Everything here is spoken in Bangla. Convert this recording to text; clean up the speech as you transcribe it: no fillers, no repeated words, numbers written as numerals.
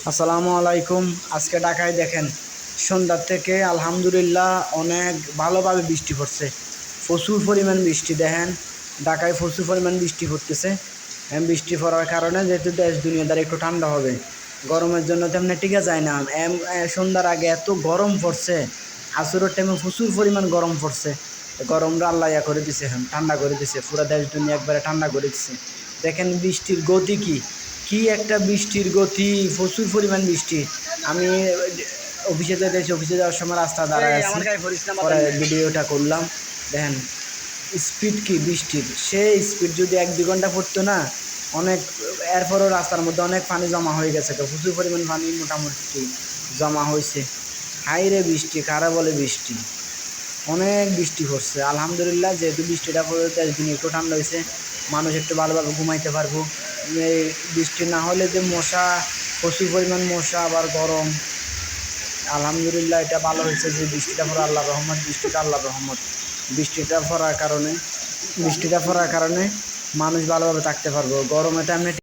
আসসালামু আলাইকুম। আজকে ঢাকায় দেখেন সন্ধ্যার থেকে আলহামদুলিল্লাহ অনেক ভালোভাবে বৃষ্টি পড়ছে। প্রচুর পরিমাণ বৃষ্টি দেখেন ঢাকায় প্রচুর পরিমাণ বৃষ্টি পড়তেছে। বৃষ্টি পড়ার কারণে যেহেতু দেশ দুনিয়াদার একটু ঠান্ডা হবে, গরমের জন্য তেমনি টিকা যায় না। সন্ধ্যার আগে এত গরম পড়ছে, আসরের টাইমে প্রচুর পরিমাণ গরম পড়ছে। গরমটা আল্লাহ করে দিছে, ঠান্ডা করে দিছে, পুরো দেশ দুনিয়া একবারে ঠান্ডা করে দিছে। দেখেন বৃষ্টির গতি কি একটা বৃষ্টির গতি, প্রচুর পরিমাণ বৃষ্টি। আমি অফিসে যেতেছি, অফিসে যাওয়ার সময় রাস্তা দাঁড়ায় আছি, পরে ভিডিওটা করলাম। দেখেন স্পিড কি বৃষ্টির, সেই স্পিড যদি 1-2 ঘন্টা পড়তো না, অনেক এরপরও রাস্তার মধ্যে অনেক পানি জমা হয়ে গেছে, প্রচুর পরিমাণ পানি মোটামুটি জমা হয়েছে। হাইরে বৃষ্টি, কারা বলে বৃষ্টি, অনেক বৃষ্টি পড়ছে। আলহামদুলিল্লাহ যেহেতু বৃষ্টিটা পড়ে দেশ দিন একটু ঠান্ডা হয়েছে, মানুষ একটু ভালোভাবে ঘুমাইতে পারবো। এই বৃষ্টি না হলে যে মশা, প্রচুর পরিমাণ মশা, আবার গরম। আলহামদুলিল্লাহ এটা ভালো হয়েছে যে বৃষ্টিটা পড়া আল্লাহর রহমত, বৃষ্টিটা পড়ার কারণে মানুষ ভালোভাবে থাকতে পারবো। গরমে তো এমনি